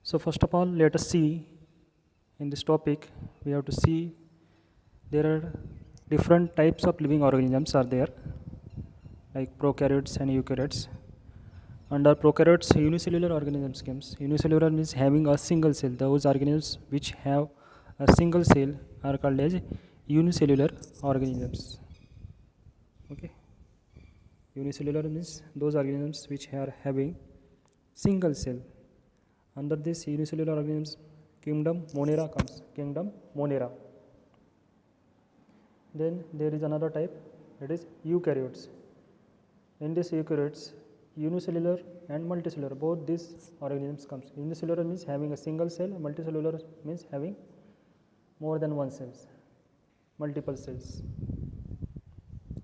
So first of all, let us see in this topic we have to see there are different types of living organisms are there, like prokaryotes and eukaryotes. Under prokaryotes, unicellular organisms comes. Unicellular means having a single cell. Those organisms which have a single cell are called as unicellular organisms. Okay, unicellular means those organisms which are having single cell. Under this unicellular organisms, kingdom Monera comes. Kingdom Monera. Then there is another type, that is eukaryotes. In this eukaryotes, unicellular and multicellular, both these organisms comes. Unicellular means having a single cell, multicellular means having more than one cells, multiple cells.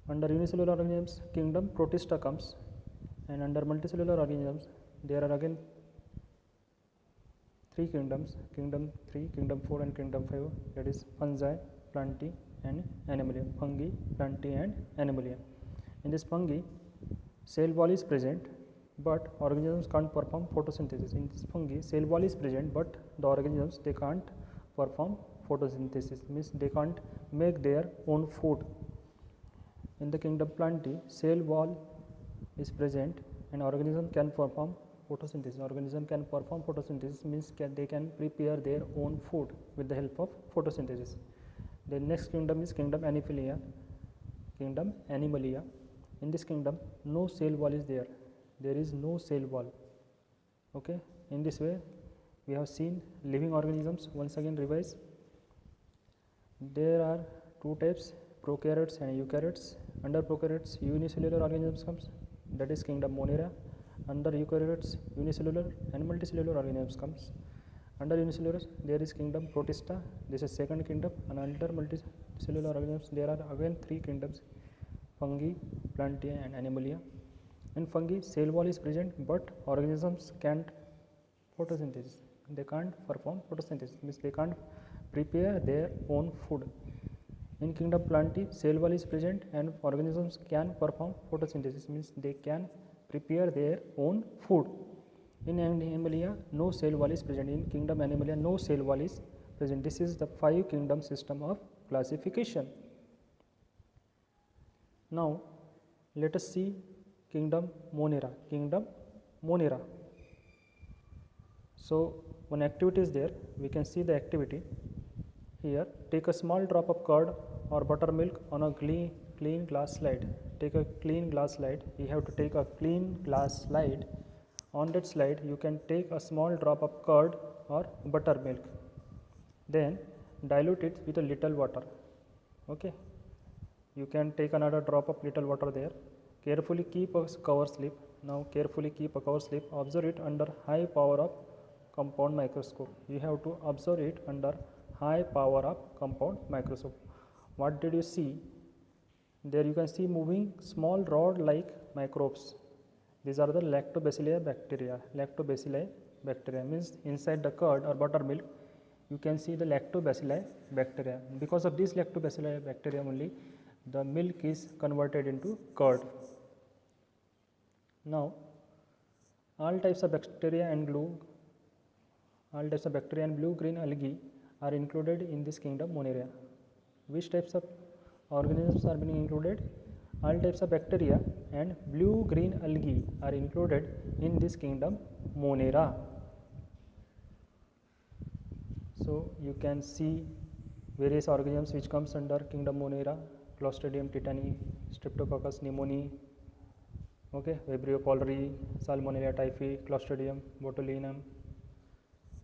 Under unicellular organisms, kingdom Protista comes, and under multicellular organisms, there are again three kingdoms, kingdom 3, kingdom 4 and kingdom 5, that is fungi, plantae and animalia. Fungi, plantae and animalia. In this fungi, cell wall is present, but organisms can't perform photosynthesis. In this fungi, cell wall is present, but the organisms they can't perform photosynthesis, means they can't make their own food. In the kingdom Plantae, cell wall is present and organism can perform photosynthesis. Organism can perform photosynthesis means they can prepare their own food with the help of photosynthesis. The next kingdom is kingdom Animalia. Kingdom Animalia. In this kingdom, no cell wall is there. There is no cell wall. Okay. In this way, we have seen living organisms. Once again, revise. There are two types, prokaryotes and eukaryotes. Under prokaryotes, unicellular organisms comes, that is kingdom Monera. Under eukaryotes, unicellular and multicellular organisms comes. Under unicellular, there is kingdom Protista. This is second kingdom. And under multicellular organisms, there are again three kingdoms, fungi, plantae and animalia. In fungi, cell wall is present, but organisms can't photosynthesis. They can't perform photosynthesis, means they can't prepare their own food. In kingdom Plantae, cell wall is present and organisms can perform photosynthesis, means they can prepare their own food. In Animalia, no cell wall is present. In kingdom Animalia, no cell wall is present. This is the 5 kingdom system of classification. Now, let us see kingdom Monera. Kingdom Monera. So, one activity is there. We can see the activity. Here, take a small drop of curd or buttermilk on a clean glass slide. Take a clean glass slide. You have to take a clean glass slide. On that slide, you can take a small drop of curd or buttermilk. Then dilute it with a little water. Okay. You can take another drop of little water there. Carefully keep a cover slip. Now carefully keep a cover slip. Observe it under high power of compound microscope. You have to observe it under high power of compound microscope. What did you see? There you can see moving small rod like microbes. These are the lactobacilli bacteria. Lactobacilli bacteria means inside the curd or buttermilk you can see the lactobacilli bacteria. Because of this lactobacilli bacteria only the milk is converted into curd. Now all types of bacteria and blue-green algae are included in this kingdom Monera. Which types of organisms are being included? All types of bacteria and blue-green algae are included in this kingdom Monera. So you can see various organisms which comes under kingdom Monera: Clostridium tetani, Streptococcus pneumoniae, okay, Vibrio cholerae, Salmonella typhi, Clostridium botulinum,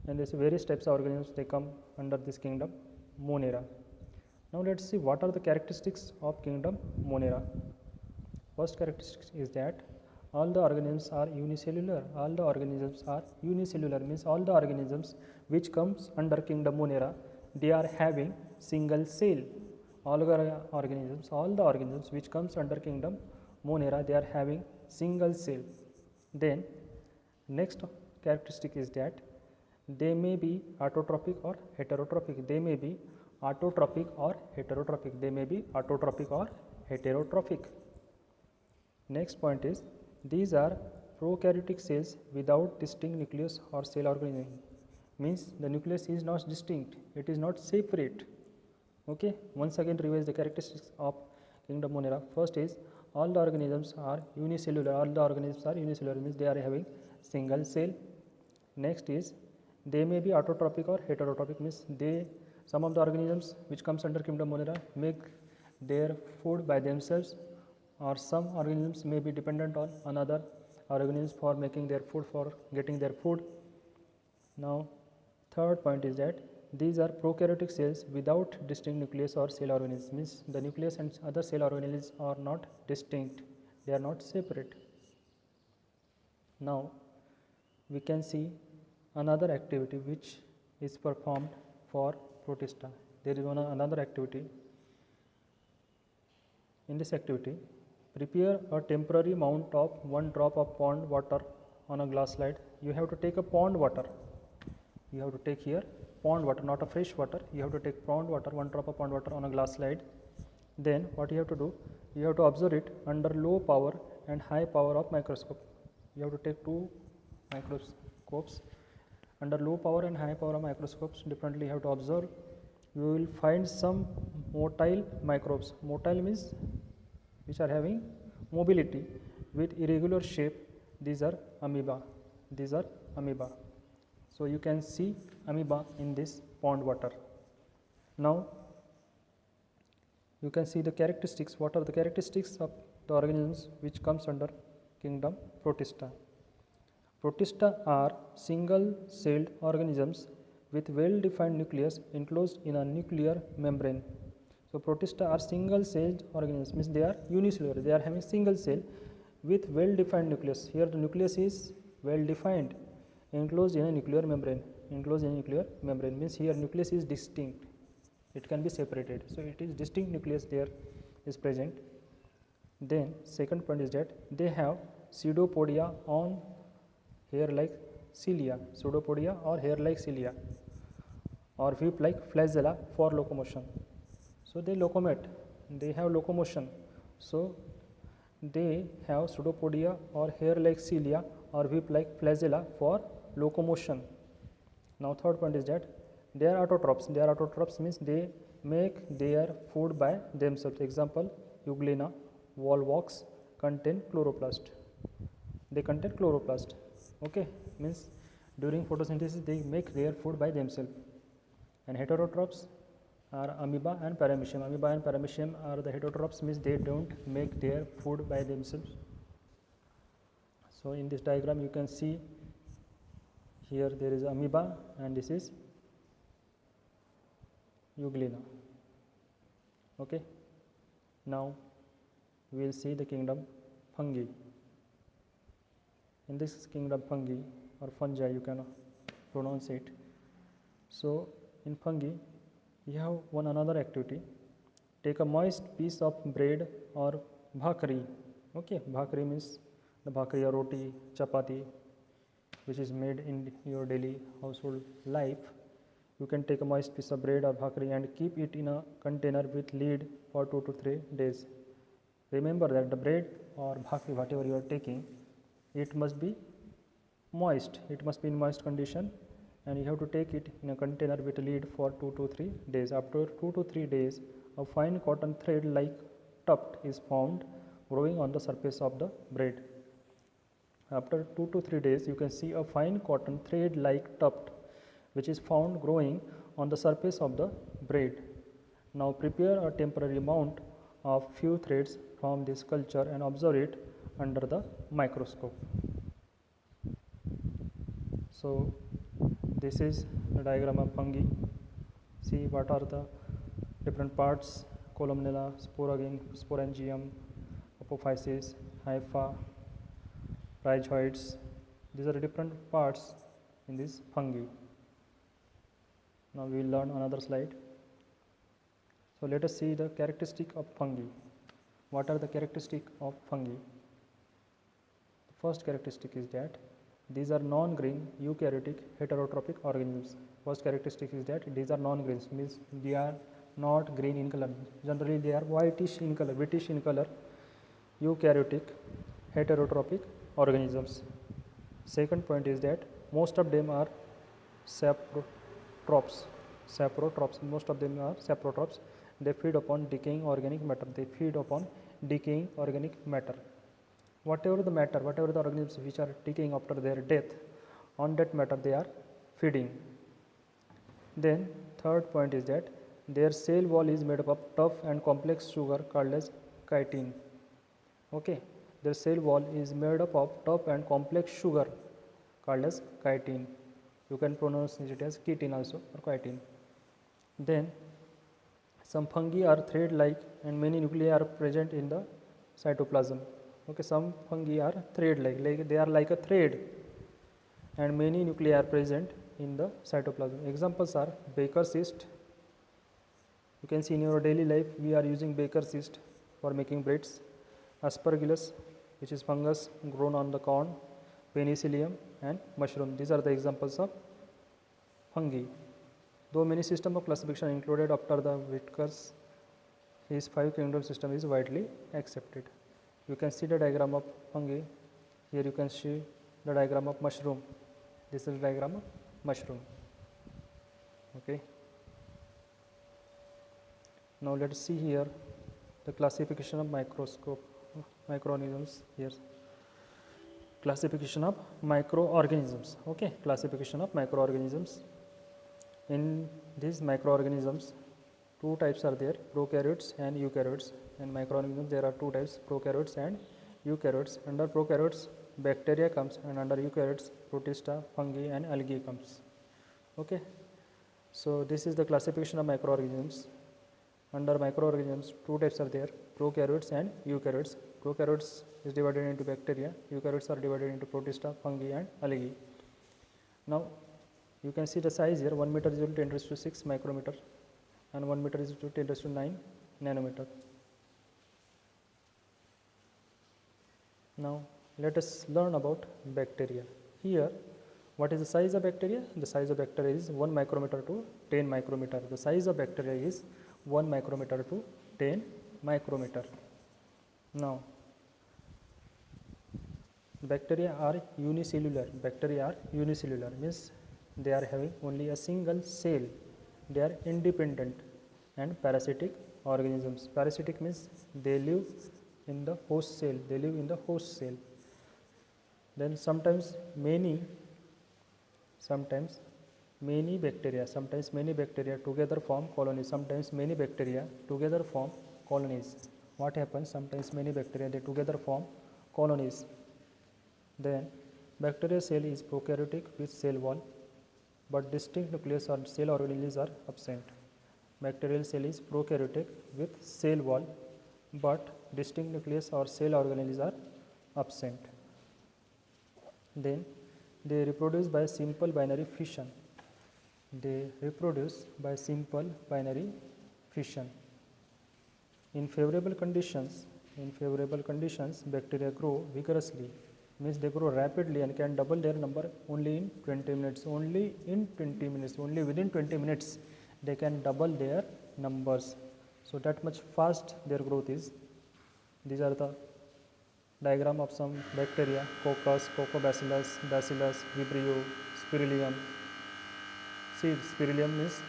and these various types of organisms they come under this kingdom Monera. Now let us see what are the characteristics of kingdom Monera. First characteristic is that all the organisms are unicellular. All the organisms are unicellular means all the organisms which comes under kingdom Monera they are having single cell. All the organisms which comes under kingdom Monera they are having single cell. Then next characteristic is that they may be autotrophic or heterotrophic. They may be autotrophic or heterotrophic. They may be autotrophic or heterotrophic. Next point is these are prokaryotic cells without distinct nucleus or cell organism. means the nucleus is not distinct, it is not separate. Okay, once again revise the characteristics of kingdom Monera. First is all the organisms are unicellular. All the organisms are unicellular means they are having single cell. Next is they may be autotrophic or heterotrophic means they, some of the organisms which comes under kingdom Monera make their food by themselves, or some organisms may be dependent on another organisms for making their food, for getting their food. Now third point is that these are prokaryotic cells without distinct nucleus or cell organelles means the nucleus and other cell organelles are not distinct, they are not separate. Now we can see another activity which is performed for Protista. There is another activity. In this activity, prepare a temporary amount of 1 drop of pond water on a glass slide. You have to take a pond water. You have to take here pond water, not a fresh water. You have to take pond water, 1 drop of pond water on a glass slide. Then what you have to do, you have to observe it under low power and high power of microscope. You have to take 2 microscopes under low power and high power of microscopes. Differently you have to observe. You will find some motile microbes. Motile means which are having mobility with irregular shape. These are amoeba. These are amoeba. So you can see amoeba in this pond water. Now you can see the characteristics. What are the characteristics of the organisms which comes under kingdom Protista? Protista are single-celled organisms with well-defined nucleus enclosed in a nuclear membrane. So Protista are single-celled organisms means they are unicellular. They are having single cell with well-defined nucleus. Here the nucleus is well-defined, enclosed in a nuclear membrane. Enclosed in a nuclear membrane means here nucleus is distinct. It can be separated. So it is distinct nucleus there is present. Then second point is that they have pseudopodia on hair-like cilia, pseudopodia or hair-like cilia, or whip-like flagella for locomotion. So they locomate, they have locomotion. So they have pseudopodia or hair-like cilia or whip-like flagella for locomotion. Now third point is that they are autotrophs. They are autotrophs means they make their food by themselves. Example, Euglena, volvox contain chloroplast. They contain chloroplast. Okay, means during photosynthesis they make their food by themselves. And heterotrophs are amoeba and paramecium. Amoeba and paramecium are the heterotrophs means they don't make their food by themselves. So in this diagram you can see here there is amoeba and this is Euglena. Okay, now we will see the kingdom fungi. In this kingdom fungi or fungi you can pronounce it. So in fungi you have one another activity. Take a moist piece of bread or bhakri. Okay, bhakri means the bhakri or roti, chapati which is made in your daily household life. You can take a moist piece of bread or bhakri and keep it in a container with lid for 2 to 3 days. Remember that the bread or bhakri, whatever you are taking, it must be moist. It must be in moist condition, and you have to take it in a container with a lid for 2 to 3 days. After 2 to 3 days, a fine cotton thread like tuft is found growing on the surface of the bread. After 2 to 3 days, you can see a fine cotton thread like tuft which is found growing on the surface of the bread. Now prepare a temporary mount of few threads from this culture and observe it under the microscope. So this is the diagram of fungi. See what are the different parts: columella, sporangium, apophysis, hypha, rhizoids. These are the different parts in this fungi. Now we will learn another slide. So let us see the characteristic of fungi. What are the characteristic of fungi? The first characteristic is that these are non-green eukaryotic heterotrophic organisms. First characteristic is that these are non-green, means they are not green in color. Generally they are whitish in color, eukaryotic heterotrophic organisms. Second point is that most of them are saprotrophs. Saprotrophs, most of them are saprotrophs. They feed upon decaying organic matter. They feed upon decaying organic matter. Whatever the matter, whatever the organisms which are decaying after their death, on that matter they are feeding. Then third point is that their cell wall is made up of tough and complex sugar called as chitin. Okay, their cell wall is made up of tough and complex sugar called as chitin. You can pronounce it as chitin also or chitin. Then some fungi are thread-like and many nuclei are present in the cytoplasm. Okay, some fungi are thread-like, they are like a thread, and many nuclei are present in the cytoplasm. Examples are Baker's yeast. You can see in your daily life we are using Baker's yeast for making breads. Aspergillus, which is fungus grown on the corn, penicillium and mushroom. These are the examples of fungi. Though many systems of classification are included after the Whitaker's, his 5 kingdom system is widely accepted. You can see the diagram of fungi. Here you can see the diagram of mushroom. This is the diagram of mushroom. Okay. Now let us see here the classification of microorganisms. Here, classification of microorganisms. Okay, classification of microorganisms. In these microorganisms, two types are there: prokaryotes and eukaryotes. In microorganisms, there are two types: prokaryotes and eukaryotes. Under prokaryotes, bacteria comes, and under eukaryotes, protista, fungi, and algae comes. Okay. So this is the classification of microorganisms. Under microorganisms, two types are there: prokaryotes and eukaryotes. Prokaryotes is divided into bacteria. Eukaryotes are divided into protista, fungi, and algae. Now, you can see the size here: 1 meter is equal to 10 raised to 6 micrometer, and 1 meter is equal to 10 raised to 9 nanometer. Now, let us learn about bacteria. Here, what is the size of bacteria? The size of bacteria is 1 micrometer to 10 micrometer. The size of bacteria is 1 micrometer to 10 micrometer. Now, bacteria are unicellular. Bacteria are unicellular, means they are having only a single cell. They are independent and parasitic organisms. Parasitic means they live in the host cell. They live in the host cell. Then sometimes many bacteria together form colonies. Sometimes many bacteria together form colonies. What happens? Sometimes many bacteria they together form colonies. Then bacterial cell is prokaryotic with cell wall, but distinct nucleus or cell organelles are absent. Bacterial cell is prokaryotic with cell wall, but distinct nucleus or cell organelles are absent. Then they reproduce by simple binary fission. In favorable conditions, bacteria grow vigorously, means they grow rapidly and can double their number only in 20 minutes. Only within 20 minutes, they can double their numbers. So that much fast their growth is. These are the diagram of some bacteria: Coccus, Coccobacillus, Bacillus, Vibrio, Spirillum. See, Spirillum means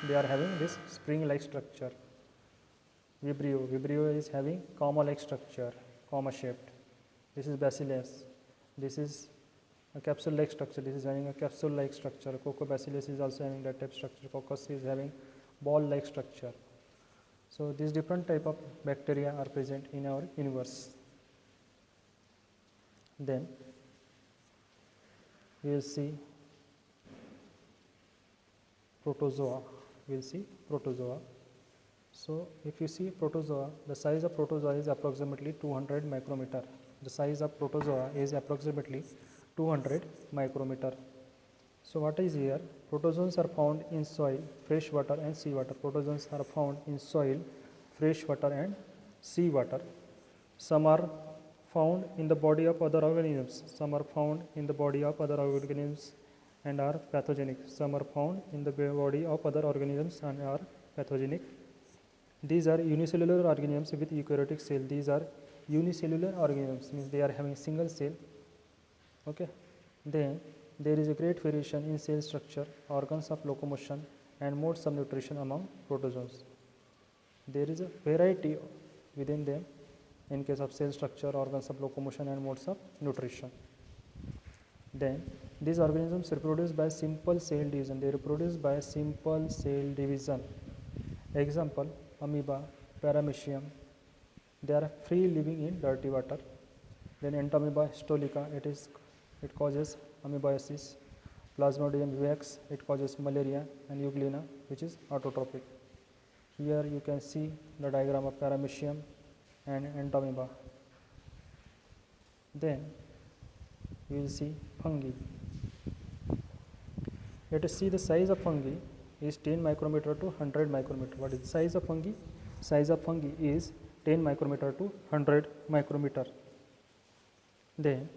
they are having this spring-like structure. Vibrio is having comma-like structure, comma-shaped. This is Bacillus. This is a capsule-like structure. This is having a capsule-like structure. Coccobacillus is also having that type structure. Coccus is having ball-like structure. So these different type of bacteria are present in our universe. Then we will see protozoa. So if you see protozoa, the size of protozoa is approximately 200 micrometer. The size of protozoa is approximately 200 micrometer. So what is here? Protozoans are found in soil, fresh water and seawater. Protozoans are found in soil, fresh water and seawater. Some are found in the body of other organisms. And are pathogenic. Some are found in the body of other organisms and are pathogenic. These are unicellular organisms with eukaryotic cell. These are unicellular organisms, means they are having single cell. Okay. Then There is a great variation in cell structure, organs of locomotion, and modes of nutrition among protozoans. There is a variety within them in case of cell structure, organs of locomotion, and modes of nutrition. Then these organisms reproduce by simple cell division. They reproduce by simple cell division. Example: amoeba, paramecium. They are free living in dirty water. Then entamoeba stolica, it causes amoebiasis. Plasmodium vivax, it causes malaria, and euglena, which is autotrophic. Here you can see the diagram of paramecium and entamoeba. Then you will see fungi. Let us see the size of fungi is 10 micrometer to 100 micrometer. What is the size of fungi? Size of fungi is 10 micrometer to 100 micrometer. Then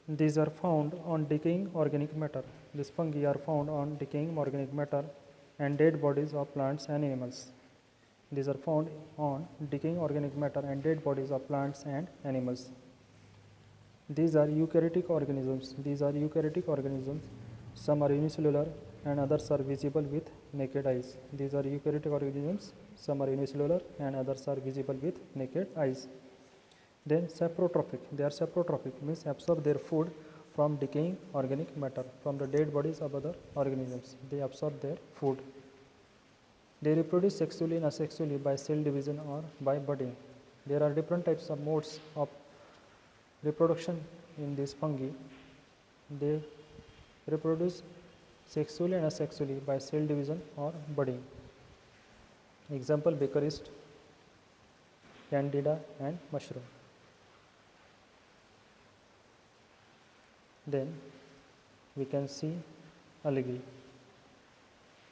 these are found on decaying organic matter. These fungi are found on decaying organic matter and dead bodies of plants and animals. These are found on decaying organic matter and dead bodies of plants and animals. These are eukaryotic organisms. Some are unicellular and others are visible with naked eyes. These are eukaryotic organisms. Some are unicellular and others are visible with naked eyes. Then saprotrophic. They are saprotrophic, means absorb their food from decaying organic matter, from the dead bodies of other organisms. They absorb their food. They reproduce sexually and asexually by cell division or by budding. There are different types of modes of reproduction in these fungi. They reproduce sexually and asexually by cell division or budding. Example: baker yeast, candida, and mushroom. Then we can see algae.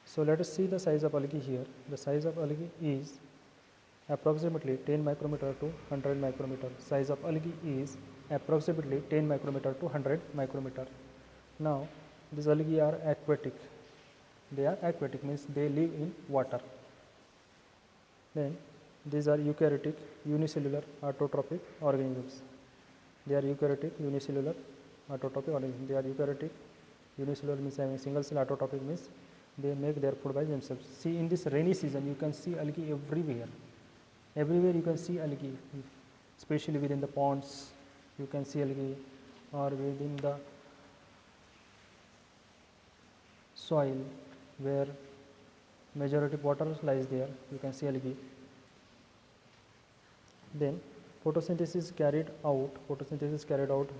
So let us see the size of algae here. The size of algae is approximately 10 micrometer to 100 micrometer. Size of algae is approximately 10 micrometer to 100 micrometer. Now these algae are aquatic. They are aquatic, means they live in water. Then these are eukaryotic, unicellular, autotrophic organisms. They are eukaryotic, unicellular, autotrophic organisms. They are eukaryotic, unicellular means having single cell, autotrophic means they make their food by themselves. See, in this rainy season you can see algae everywhere. Everywhere you can see algae, especially within the ponds you can see algae, or within the soil where majority of water lies there, you can see algae. Then photosynthesis is carried out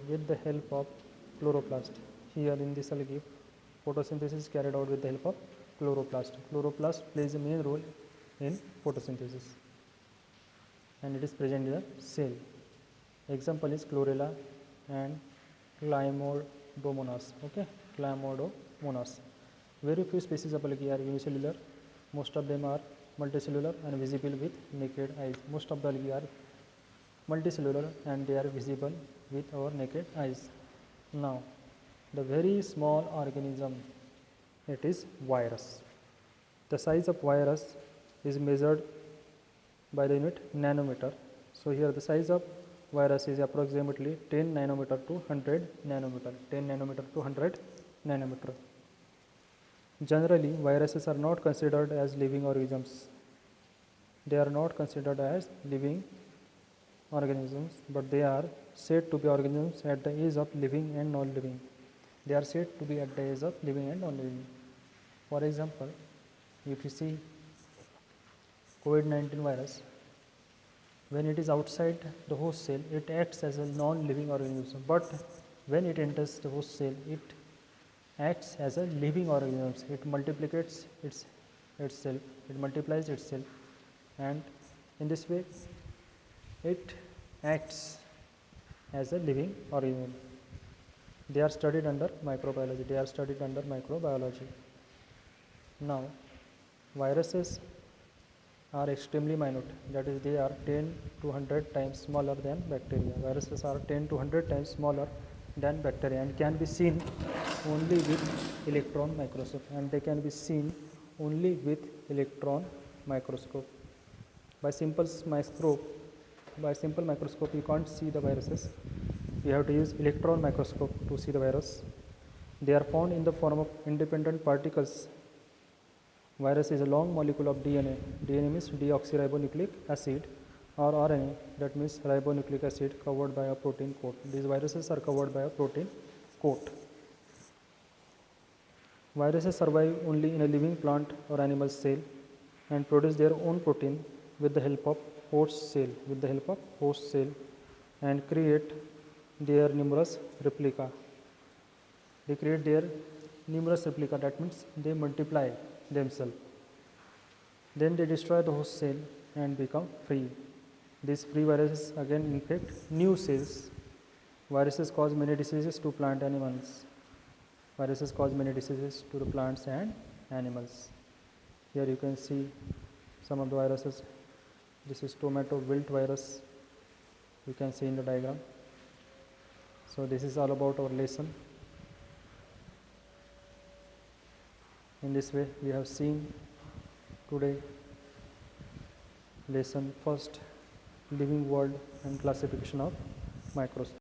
with the help of chloroplast. Here in this algae, photosynthesis is carried out with the help of chloroplast. Chloroplast plays a main role in photosynthesis and it is present in the cell. Example is chlorella and Chlamydomonas. Okay, Chlamydomonas. Very few species of algae are unicellular. Most of them are multicellular and visible with naked eyes. Most of the algae are multicellular and they are visible with our naked eyes. Now, the very small organism, it is virus. The size of virus is measured by the unit nanometer. So here the size of virus is approximately 10 nanometer to 100 nanometer. 10 nanometer to 100 nanometer. Generally, viruses are not considered as living organisms. They are not considered as living organisms, but they are said to be organisms at the age of living and non-living. They are said to be at the age of living and non-living. For example, if you see COVID-19 virus, when it is outside the host cell, it acts as a non-living organism. But when it enters the host cell, it acts as a living organism. It multiplies itself. It multiplies itself, and in this way, it acts as a living organism. They are studied under microbiology. Now, viruses are extremely minute. That is, they are 10 to 100 times smaller than bacteria. Viruses are 10 to 100 times smaller than bacteria and can be seen only with electron microscope. By simple microscope, you can't see the viruses. You have to use electron microscope to see the virus. They are found in the form of independent particles. Virus is a long molecule of DNA. DNA means deoxyribonucleic acid, or RNA, that means ribonucleic acid covered by a protein coat. These viruses are covered by a protein coat. Viruses survive only in a living plant or animal cell and produce their own protein with the help of host cell, and create their numerous replica. They create their numerous replica, that means they multiply themselves. Then they destroy the host cell and become free. These free viruses again infect new cells. Viruses cause many diseases to plant animals. Viruses cause many diseases to the plants and animals. Here you can see some of the viruses. This is tomato wilt virus. You can see in the diagram. So this is all about our lesson. In this way we have seen today lesson first, living world and classification of microscope.